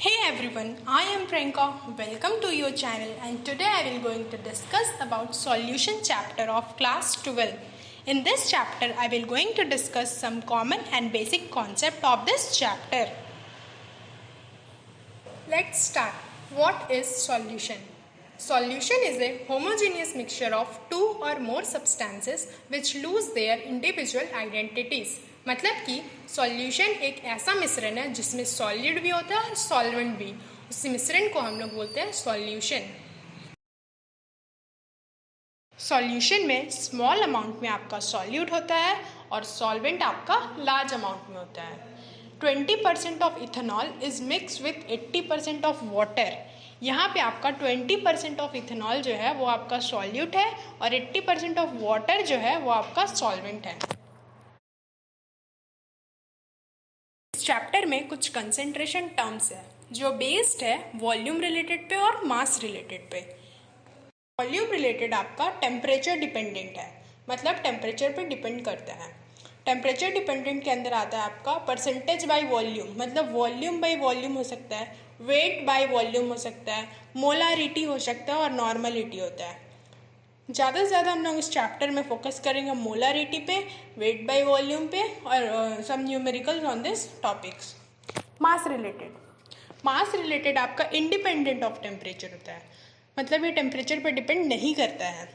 Hey everyone, I am Priyanka. Welcome to your channel and today I will going to discuss about solution chapter of class 12. In this chapter I will going to discuss some common and basic concept of this chapter. Let's start. What is solution? Solution is a homogeneous mixture of two or more substances which lose their individual identities. मतलब कि solution एक ऐसा मिश्रण है जिसमें solid भी होता है और सॉल्वेंट भी. उस मिश्रण को हम लोग बोलते हैं सॉल्यूशन. सॉल्यूशन में स्मॉल अमाउंट में आपका सॉल्यूट होता है और सॉल्वेंट आपका लार्ज अमाउंट में होता है. 20% of ethanol is mix with 80% of water. यहाँ पे आपका 20% ऑफ इथेनॉल जो है वो आपका सॉल्यूट है और 80% ऑफ वाटर जो है वो आपका सॉल्वेंट है. इस चैप्टर में कुछ कंसेंट्रेशन टर्म्स है जो बेस्ड है वॉल्यूम रिलेटेड पे और मास रिलेटेड पे. वॉल्यूम रिलेटेड आपका टेम्परेचर डिपेंडेंट है, मतलब टेम्परेचर पे डिपेंड करता है. टेम्परेचर डिपेंडेंट के अंदर आता है आपका परसेंटेज बाय वॉल्यूम, मतलब वॉल्यूम बाय वॉल्यूम हो सकता है, वेट बाय वॉल्यूम हो सकता है, मोलारिटी हो सकता है और नॉर्मलिटी होता है. ज़्यादा से ज़्यादा हम लोग इस चैप्टर में फोकस करेंगे मोलारिटी पे, वेट बाय वॉल्यूम पे और some numericals on this topics. Mass related आपका इंडिपेंडेंट ऑफ टेम्परेचर होता है, मतलब ये टेम्परेचर पे डिपेंड नहीं करता है.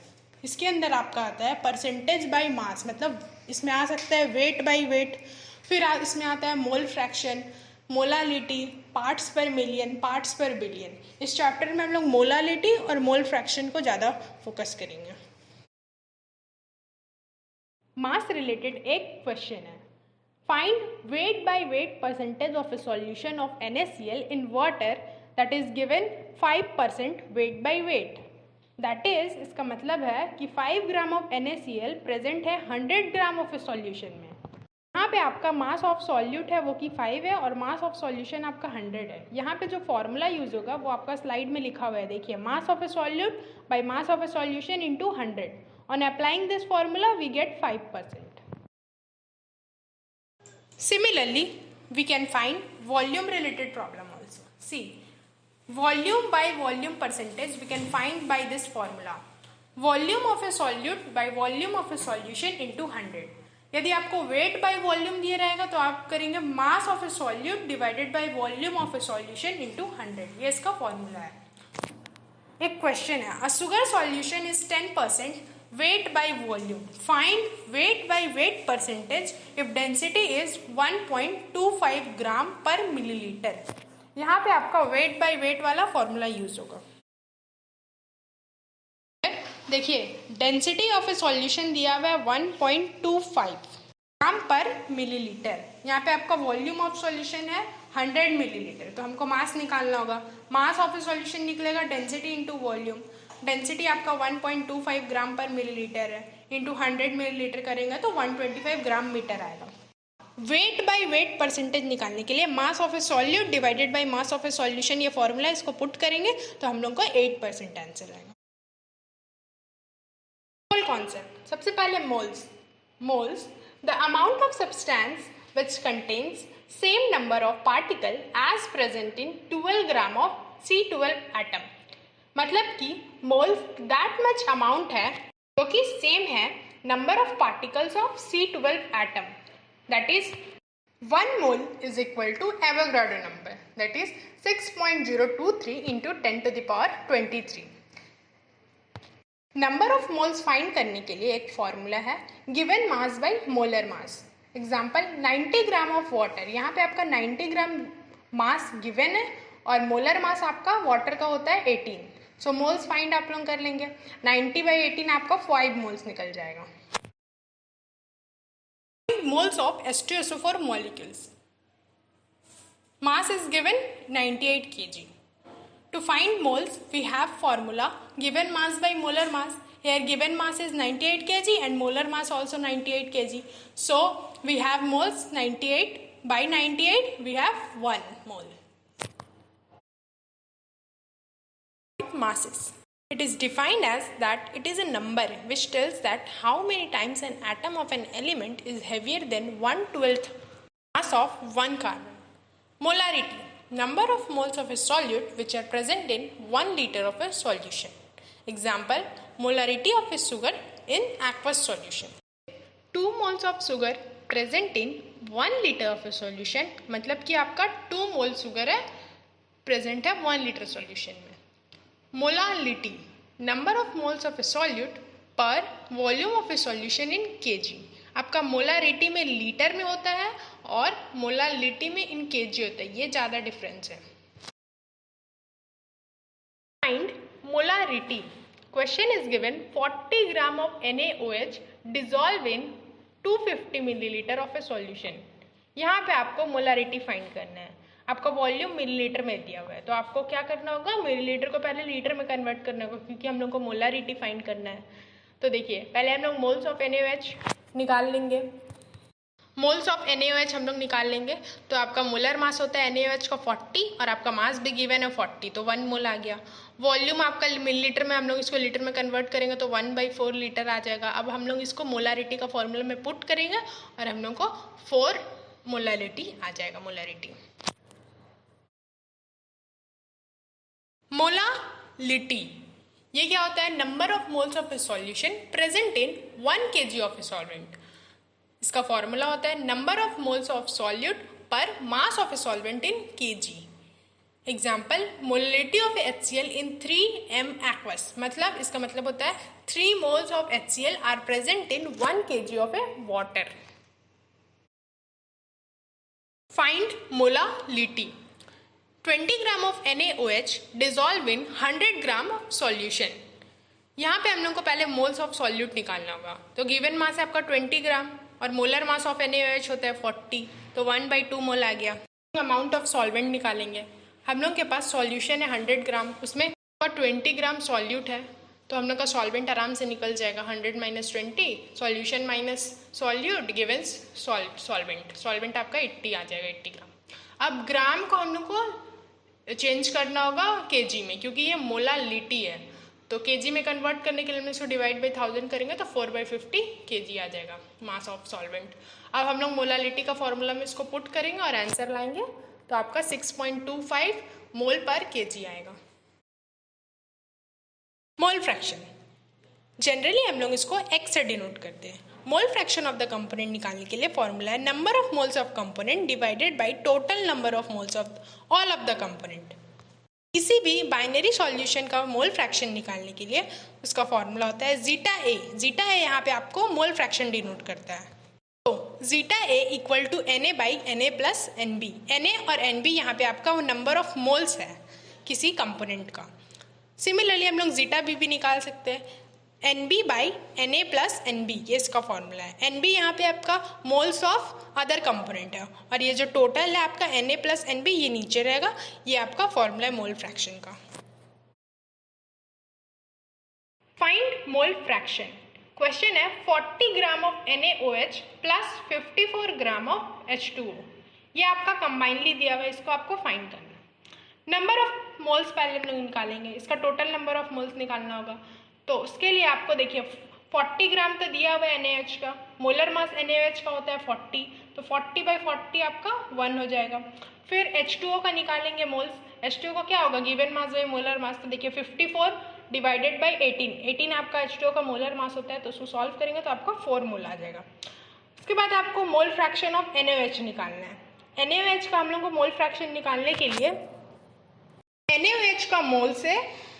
इसके अंदर आपका आता है परसेंटेज बाय मास, मतलब इसमें आ सकता है वेट बाय वेट, फिर इसमें आता है मोल फ्रैक्शन, मोलालिटी, पार्ट्स पर मिलियन, पार्ट्स पर बिलियन. इस चैप्टर में हम लोग मोलालिटी और मोल फ्रैक्शन को ज़्यादा फोकस करेंगे. मास रिलेटेड एक क्वेश्चन है, find wait by weight percentage of a solution of NaCl in water that is given 5% wait by wait. That is, इसका मतलब है कि 5 ग्राम ऑफ NaCl प्रेजेंट है 100 ग्राम ऑफ ए सॉल्यूशन में. यहाँ पे आपका मास ऑफ सॉल्यूट है वो कि 5 है और मास ऑफ सॉल्यूशन आपका 100 है. यहाँ पे जो फॉर्मूला यूज होगा वो आपका स्लाइड में लिखा हुआ है, देखिए, mass of a solute by mass of a solution into 100. On applying this formula we get 5%. Similarly, we can find volume related problem also. See, volume by volume percentage we can find by this formula. Volume of a solute by volume of a solution into 100. यदि आपको weight by volume दिया रहेगा तो आप करेंगे mass of a solute divided by volume of a solution into 100. ये इसका formula है. एक क्वेश्चन है, a sugar solution is 10% weight by volume. Find weight by weight percentage if density is 1.25 ग्राम पर मिलीलीटर. यहाँ पे आपका weight by weight वाला फॉर्मूला यूज होगा. देखिए, डेंसिटी ऑफ ए सॉल्यूशन दिया हुआ है 1.25 ग्राम पर मिलीलीटर. यहाँ पे आपका वॉल्यूम ऑफ सॉल्यूशन है 100 मिलीलीटर, तो हमको मास निकालना होगा. मास ऑफ ए सॉल्यूशन निकलेगा डेंसिटी इंटू वॉल्यूम. डेंसिटी आपका 1.25 ग्राम पर मिलीलीटर है, इंटू 100 मिलीलीटर करेंगे तो 125 ग्राम मीटर आएगा. वेट बाय वेट परसेंटेज निकालने के लिए mass of a solute divided by mass of a solution, ये फॉर्मूला, इसको पुट करेंगे तो हम लोग को 8% आंसर आएगा. Mole concept. सबसे पहले moles the amount of substance which contains same number of particle as present in 12 gram of C12 atom. मतलब कि मोल्स दैट मच अमाउंट है जो कि सेम है number of particles of C12 atom. That is 1 mole is equal to Avogadro number, that is 6.023 into 10 to the power 23. Number of moles find करने के लिए एक फॉर्मूला है, given mass by molar mass. Example, 90 gram of water. यहाँ पे आपका 90 ग्राम mass given है और मोलर मास आपका वाटर का होता है 18. सो मोल्स फाइंड आप लोग कर लेंगे. 90 by 18 आपका 5 मोल्स निकल जाएगा. Moles of H2SO4 molecules. Mass is given 98 kg. To find moles, we have formula given mass by molar mass. Here given mass is 98 kg and molar mass also 98 kg. So we have moles 98 by 98. We have 1 mole. Masses. It is defined as that it is a number which tells that how many times an atom of an element is heavier than 1/12 mass of one carbon. Molarity. number of moles of a solute which are present in 1 liter of a solution. Example, molarity of a sugar in aqueous solution. 2 moles of sugar present in 1 liter of a solution, मतलब कि आपका 2 मोल sugar है present है 1 litre solution में. Molality, number of moles of a solute per volume of a solution in KG. आपका molarity में litre में होता है और मोलालिटी में इन केजी होता है, ये ज़्यादा डिफरेंस है. Find molarity. Question is given 40 gram of NaOH dissolve in 250 millilitre of a solution. यहाँ पे आपको मोलारिटी फाइंड करना है. आपका वॉल्यूम मिलीलीटर में दिया हुआ है, तो आपको क्या करना होगा, मिलीलीटर को पहले लीटर में कन्वर्ट करना होगा, क्योंकि हम लोग को मोलारिटी फाइंड करना है. तो देखिए, पहले हम लोग मोल्स ऑफ NaOH निकाल लेंगे. मोल्स ऑफ NaOH हम लोग निकाल लेंगे, तो आपका मोलर मास होता है NaOH का 40 और आपका मास भी गिवन है 40, तो 1 मोल आ गया. वॉल्यूम आपका मिलीलीटर में, हम लोग इसको लीटर में कन्वर्ट करेंगे तो 1/4 लीटर आ जाएगा. अब हम लोग इसको मोलारिटी का फॉर्मूला में पुट करेंगे और हम लोग को 4 मोलारिटी आ जाएगा. मोलारिटी, मोलालिटी, ये क्या होता है, number of moles of a solution present in 1 kg of a solvent. इसका फॉर्मूला होता है number of moles of solute per mass of a solvent in kg. Example, molarity of HCl in 3m aqueous, मतलब इसका मतलब होता है 3 moles of HCl are present in 1 kg of a water. Find molality. 20 gram of NaOH dissolve in 100 gram of solution. यहाँ पे हम लोग को पहले मोल्स ऑफ सॉल्यूट निकालना होगा. तो गिवन मास है आपका 20 ग्राम और मोलर मास ऑफ NaOH होता है 40, तो 1/2 मोल आ गया. अमाउंट ऑफ सॉल्वेंट निकालेंगे. हम लोग के पास सॉल्यूशन है 100 ग्राम, उसमें 20 ग्राम सॉल्यूट है, तो हम लोग का सॉल्वेंट आराम से निकल जाएगा. 100 - 20, solution minus solute given solvent. Solvent आपका 80 आ जाएगा, 80 ग्राम. अब ग्राम को हम लोग को चेंज करना होगा केजी में, क्योंकि ये मोलालिटी है, तो केजी में कन्वर्ट करने के लिए हम इसको डिवाइड बाई 1000 करेंगे तो 4/50 kg आ जाएगा मास ऑफ सॉल्वेंट. अब हम लोग मोलालिटी का फॉर्मूला में इसको पुट करेंगे और आंसर लाएंगे, तो आपका 6.25 मोल पर kg आएगा. मोल फ्रैक्शन, जनरली हम लोग इसको x से डिनोट करते हैं. Mole fraction of the component निकालने के लिए फॉर्मूला है number of moles of component divided by total number of moles of all of the component. किसी भी बाइनरी सॉल्यूशन का मोल फ्रैक्शन निकालने के लिए उसका फॉर्मूला होता है जीटा ए. जीटा ए यहाँ पे आपको मोल फ्रैक्शन डिनोट करता है. तो zeta A equal to Na/Na plus Nb. Na और Nb यहाँ पे आपका वो नंबर ऑफ मोल्स है किसी कंपोनेंट का. सिमिलरली हम लोग जीटा बी भी निकाल सकते हैं. Nb/Na प्लस Nb, ये इसका फॉर्मूला है. Nb यहाँ पे आपका मोल्स ऑफ अदर कंपोनेंट है, और ये जो टोटल है आपका Na प्लस Nb, ये नीचे रहेगा. ये आपका फॉर्मूला है मोल फ्रैक्शन का. Find mole fraction. क्वेश्चन है 40 ग्राम of NaOH plus 54 gram of H2O. ये आपका कंबाइनली दिया हुआ है, इसको आपको फाइंड करना है. नंबर ऑफ मोल्स पहले हम लोग निकालेंगे, इसका टोटल नंबर ऑफ मोल्स निकालना होगा. तो उसके लिए आपको देखिए 40 ग्राम तो दिया हुआ है NaOH का, मोलर मास NaOH का होता है 40, तो 40/40 आपका 1 हो जाएगा. फिर H2O का निकालेंगे मोल्स. H2O का क्या होगा, given mass by molar mass, तो देखिए 54 डिवाइडेड बाई 18 आपका H2O का मोलर मास होता है, तो उसको सॉल्व करेंगे तो आपका 4 मोल आ जाएगा. उसके बाद आपको मोल फ्रैक्शन ऑफ NaOH निकालना है. NaOH का हम लोग को मोल फ्रैक्शन निकालने के लिए NaOH का मोल से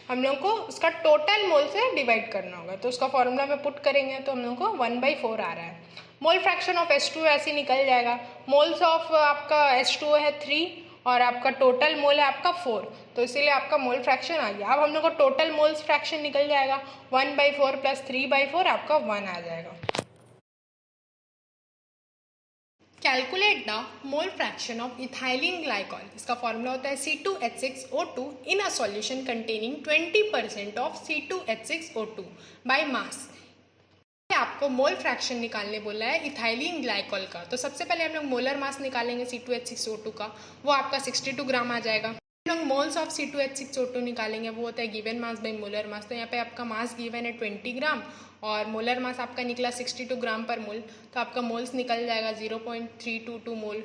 हम लोग को उसका टोटल मोल से डिवाइड करना होगा, तो उसका फॉर्मूला में पुट करेंगे तो हम लोग को 1/4 आ रहा है. मोल फ्रैक्शन ऑफ H2O ऐसे निकल जाएगा. मोल्स ऑफ आपका H2O है 3 और आपका टोटल मोल है आपका 4, तो इसीलिए आपका मोल फ्रैक्शन आ गया. अब हम लोग को टोटल मोल्स फ्रैक्शन निकल जाएगा. 1/4 प्लस 3/4 आपका 1 आ जाएगा. Calculate the mole fraction of ethylene glycol. इसका फॉर्मूला होता है C2H6O2 in a solution containing 20% of C2H6O2 by mass. आपको मोल फ्रैक्शन निकालने बोला है इथाइलिन ग्लाइकॉल का. तो सबसे पहले हम लोग मोलर मास निकालेंगे C2H6O2 का, वो आपका 62 ग्राम आ जाएगा. हम लोग मोल्स ऑफ C2H6O2 निकालेंगे, वो होता है given mass by molar mass. तो यहाँ पे आपका मास गिवन है 20 ग्राम और मोलर मास आपका निकला 62 ग्राम पर मोल, तो आपका मोल्स निकल जाएगा 0.322 मोल.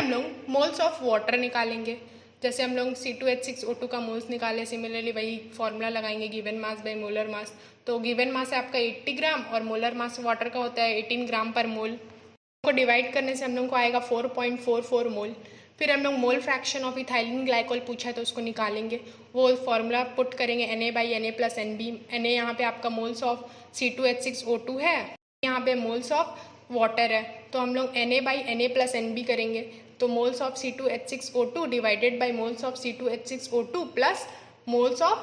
हम लोग मोल्स ऑफ वाटर निकालेंगे। जैसे हम लोग C2H6O2 का मोल्स निकाले, सिमिलरली वही फॉर्मूला लगाएंगे गिवन मास बाय मोलर मास। तो गिवन मास है आपका 80 ग्राम और मोलर मास वाटर का होता है 18 ग्राम पर मोल। को डिवाइड करने से हम लोग को आएगा 4.44 मोल। फिर हम लोग mole fraction of ethylene glycol पूछा है तो उसको निकालेंगे। वो फॉर्मूला पुट करेंगे Na/Na+NB। Na यहाँ पे आपका मोल्स ऑफ C2H6O2 है, यहाँ पे मोल्स ऑफ वाटर है, तो हम लोग Na/Na+NB करेंगे। तो moles of C2H6O2 divided by moles of C2H6O2 plus moles of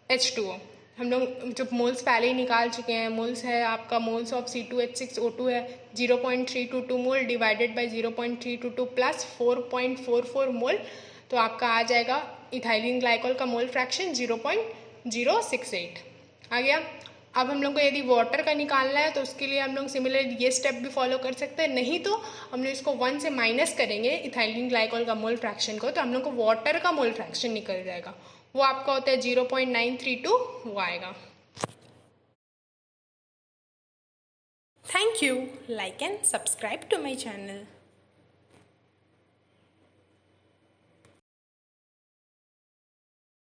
H2O। हम लोग जो मोल्स पहले ही निकाल चुके हैं, मोल्स है आपका मोल्स ऑफ C2H6O2 है 0.322 मोल डिवाइडेड बाई 0.322 प्लस 4.44 मोल। तो आपका आ जाएगा इथाइलिन ग्लाइकोल का मोल फ्रैक्शन 0.068 आ गया। अब हम लोग को यदि वाटर का निकालना है तो उसके लिए हम लोग सिमिलर ये स्टेप भी फॉलो कर सकते हैं, नहीं तो हम लोग इसको 1 से माइनस करेंगे इथाइलिन ग्लाइकोल का मोल फ्रैक्शन को, तो हम लोग को वाटर का मोल फ्रैक्शन निकल जाएगा। वो आपका होता है 0.932, वो आएगा। Thank you. Like and subscribe to my channel.